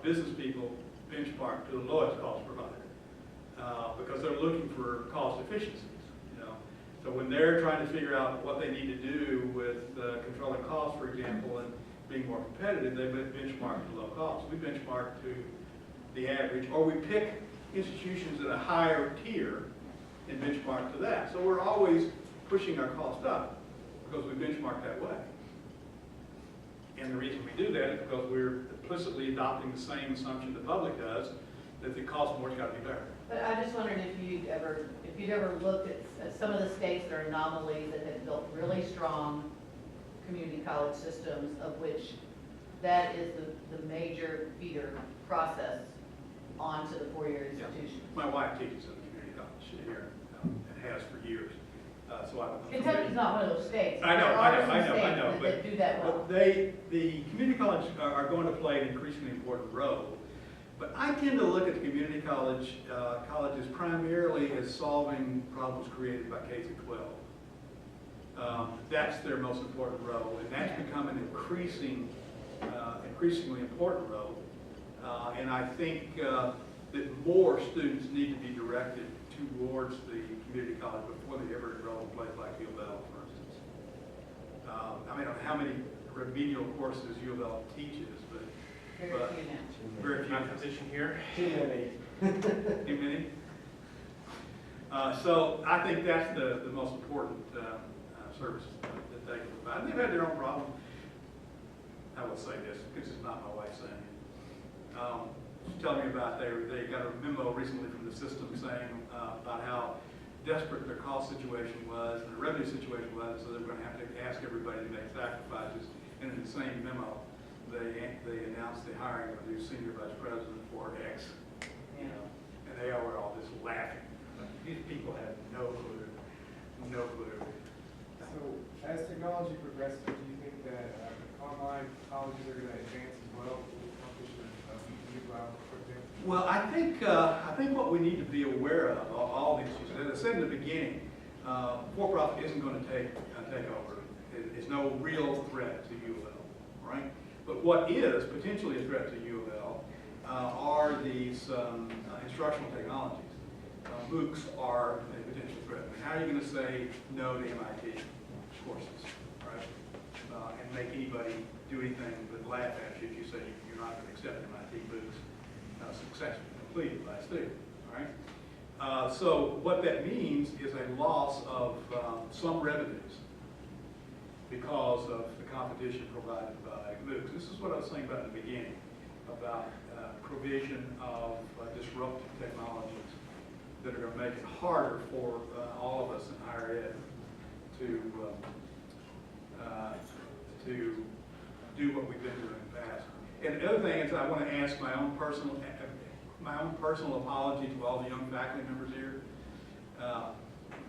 business people benchmark to the lowest cost provider because they're looking for cost efficiencies. So when they're trying to figure out what they need to do with controlling costs, for example, and being more competitive, they benchmark to low cost. We benchmark to the average, or we pick institutions at a higher tier and benchmark to that. So we're always pushing our cost up because we benchmark that way. And the reason we do that is because we're implicitly adopting the same assumption the public does, that if it costs more, it's got to be better. But I just wondered if you'd ever looked at some of the states that are anomalies that have built really strong community college systems, of which that is the major feeder process onto the four-year institution. Yeah. My wife teaches at the community college here and has for years. So Kentucky's not one of those states. I know. That do that well. But the community colleges are going to play an increasingly important role. But I tend to look at the community colleges primarily as solving problems created by K through 12. That's their most important role, and that's become an increasingly important role. And I think that more students need to be directed towards the community college before they ever enroll in a place like U of L, for instance. I mean, I don't know how many remedial courses U of L teaches, but Very few now. very few. Competition here. Too many. Too many? So I think that's the most important service that they can provide. And they've had their own problem. I will say this, because it's not my wife saying it. She told me about they got a memo recently from the system saying about how desperate their cost situation was and their revenue situation was, so they were going to have to ask everybody to make sacrifices. And in the same memo, they announced the hiring of a new senior vice president for X, and they were all just laughing. These people had no clue. So, as technology progresses, do you think that online colleges are going to advance as well with the competition of U-Cloud, for example? Well, I think what we need to be aware of, all these issues, as I said in the beginning, for-profit isn't going to take over. It's no real threat to U of L, right? But what is potentially a threat to U of L are these instructional technologies. MOOCs are a potential threat. I mean, how are you going to say no to MIT courses, right? And make anybody do anything but laugh at you if you say you're not going to accept MIT MOOCs successfully completed by a student, all right? So what that means is a loss of some revenues because of the competition provided by MOOCs. This is what I was saying about in the beginning, about provision of disruptive technologies that are going to make it harder for all of us in higher ed to do what we've been doing in the past. And the other thing is, I want to ask my own personal apology to all the young faculty members here,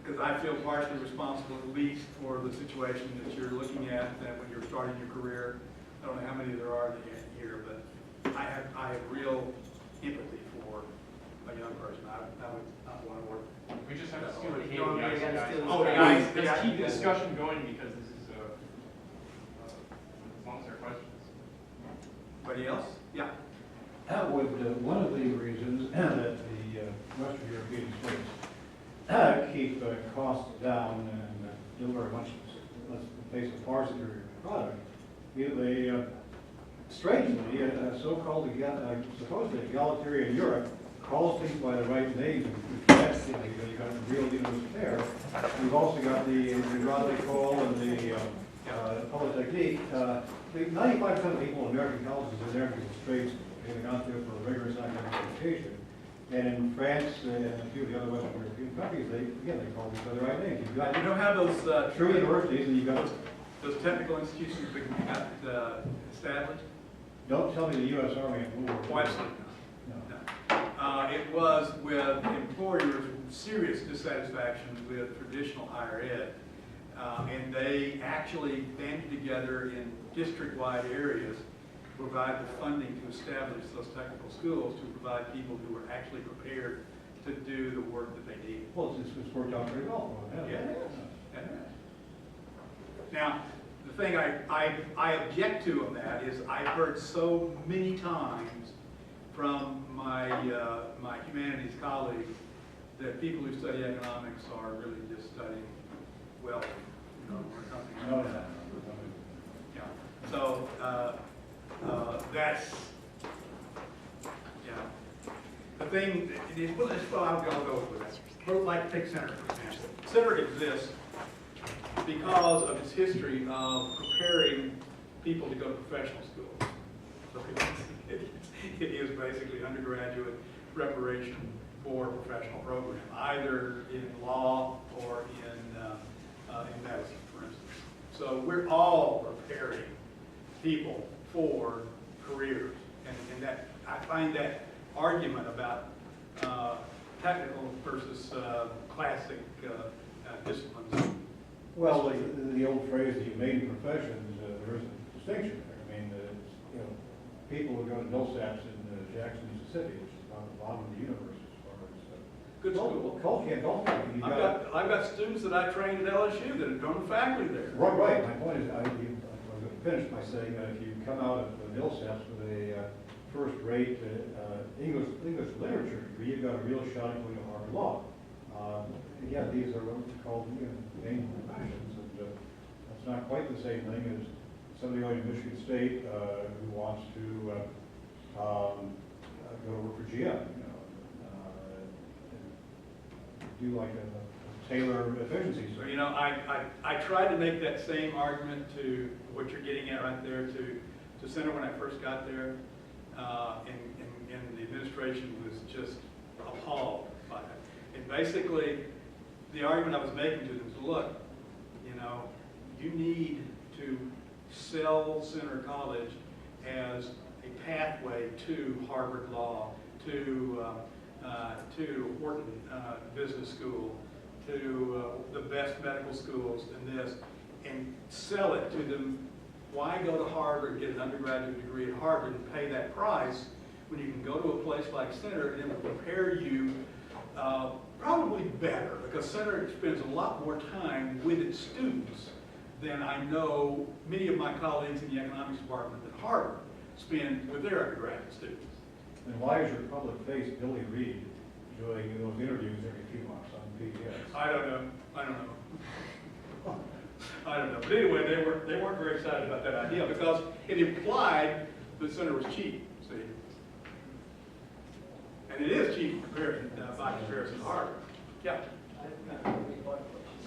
because I feel partially responsible, at least, for the situation that you're looking at when you're starting your career. I don't know how many there are here, but I have real empathy for a young person. I would not want to work. We just have to steal the No, KPIs, we gotta guys. steal the Oh, KPIs. guys, let's Yeah. keep the discussion going because this is, as long as there are questions. Anybody else? Yeah. That would, one of the reasons that the Western European states keep costs down and deliver a much less invasive parts of their product, they strangely, so-called supposedly egalitarian Europe calls things by the right name. That's, you've got the real deal with there. We've also got the droit de l'école and the Polytechnique. 95% of people in American colleges are there because of trades. They've gone through for a rigorous academic education. And in France and a few of the other Western European countries, they call these by the right names. You've got You don't have those true universities, and you've got. those technical institutions that got established. Don't tell me the U.S. Army and War. Why absolutely not. It was with employers' serious dissatisfaction with traditional higher ed, and they actually banded together in district-wide areas to provide the funding to establish those technical schools to provide people who were actually prepared to do the work that they need. Well, it's worked out very well. Yeah, it is. Yeah, it is. Now, the thing I object to on that is I've heard so many times from my, my humanities colleagues that people who study economics are really just studying wealth, you know, or something. No, no. Yeah, so, that's, yeah. The thing, well, I'll go with that. We're like, take Center, for example. Center exists because of its history of preparing people to go to professional school. So it is basically undergraduate preparation for a professional program, either in law or in medicine, for instance. So we're all preparing people for careers, and that I find that argument about technical versus classic disciplines. Well, the old phrase, the main professions, there is a distinction there. I mean, you know, people who go to Millsaps in Jackson, Mississippi, which is about the bottom of the universe as far as Good school. culture. You I've got students that I trained at LSU that are on the faculty there. Right. My point is, I was going to finish by saying that if you come out of Millsaps with a first-rate English literature degree, you've got a real shot at going to Harvard Law. Again, these are what we call main professions, and that's not quite the same thing as somebody going to Michigan State who wants to go to work for GM, do like a Taylor efficiency. So, you know, I tried to make that same argument to what you're getting at right there to Center when I first got there, and the administration was just appalled by it. And basically, the argument I was making to them was, look, you know, you need to sell Center College as a pathway to Harvard Law, to Wharton Business School, to the best medical schools and this, and sell it to them. Why go to Harvard and get an undergraduate degree at Harvard and pay that price when you can go to a place like Center and it will prepare you probably better, because Center spends a lot more time with its students than I know many of my colleagues in the economics department at Harvard spend with their undergraduate students. And why is your public face Billy Reed doing those interviews every few months on PBS? I don't know. But anyway, they weren't very excited about that idea because it implied the Center was cheap, see? And it is cheap by comparison to Harvard. Yeah.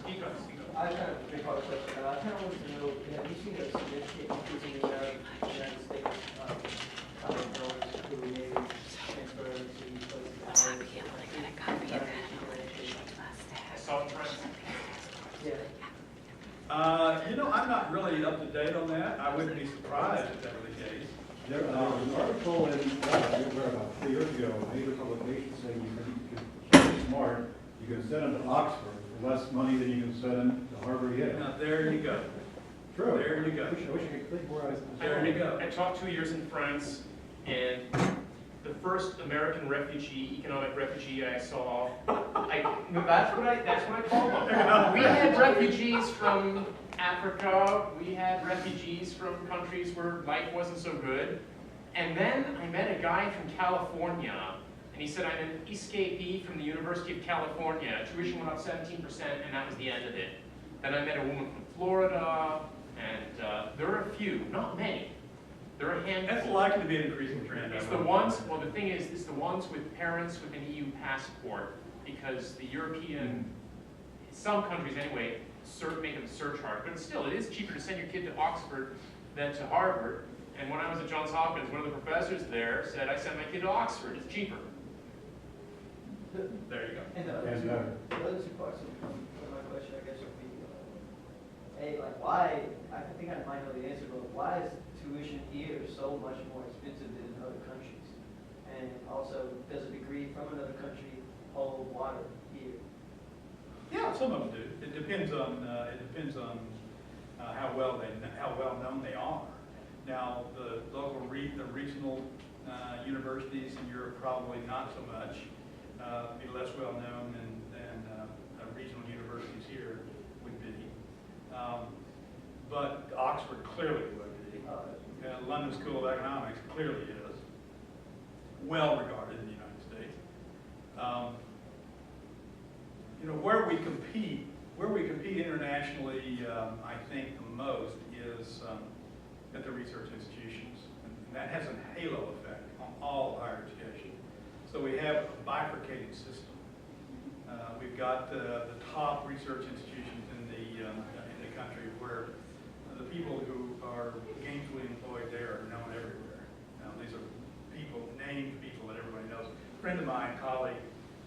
Speak up. I have kind of a big-part question. I kind of wanted to know, have you seen a significant increase in the United States college goers who may transfer to places like You know, I'm not really up to date on that. I wouldn't be surprised if that were the case. There was an article in, about 3 years ago, a major publication saying you could be smart, you can send them to Oxford for less money than you can send them to Harvard Yale. Now, there you go. True. There you go. I wish I could think more on it. There you go. I taught 2 years in France, and the first American refugee, economic refugee I saw, that's what I call them. We had refugees from Africa, we had refugees from countries where life wasn't so good, and then I met a guy from California, and he said, I'm an escapee from the University of California. Tuition went up 17%, and that was the end of it. Then I met a woman from Florida, and there are a few, not many. There are a handful. That's likely to be an increasing trend. It's the ones, well, the thing is, it's the ones with parents with an EU passport, because the European, some countries anyway, make it a surcharge, but still, it is cheaper to send your kid to Oxford than to Harvard. And when I was at Johns Hopkins, one of the professors there said, I send my kid to Oxford, it's cheaper. There you go. And the other two parts of my question, I guess, would be, like why, I think I might know the answer, but why is tuition here so much more expensive than in other countries? And also, does a degree from another country hold water here? Yeah, some of them do. It depends on how well known they are. Now, the local the regional universities in Europe probably not so much. Be less well known than regional universities here would be. But Oxford clearly would be. London School of Economics clearly is. well regarded in the United States. You know, where we compete internationally, I think the most is at the research institutions. And that has a halo effect on all of higher education. So we have a bifurcated system. We've got the top research institutions in the country where the people who are gainfully employed there are known everywhere. Now, these are people, named people that everybody knows. A friend of mine, colleague,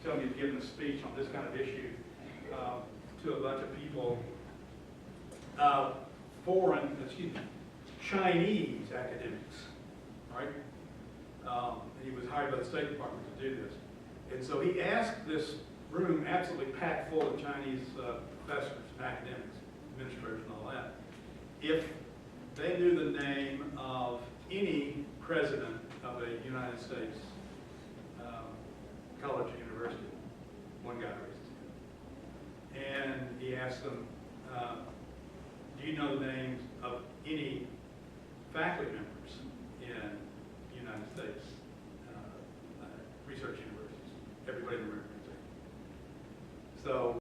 told me he'd given a speech on this kind of issue to a bunch of people, Chinese academics, right? And he was hired by the State Department to do this. And so he asked this room absolutely packed full of Chinese professors, academics, administrators, and all that, if they knew the name of any president of a United States college or university. One guy raised his hand. And he asked them, do you know the names of any faculty members in the United States?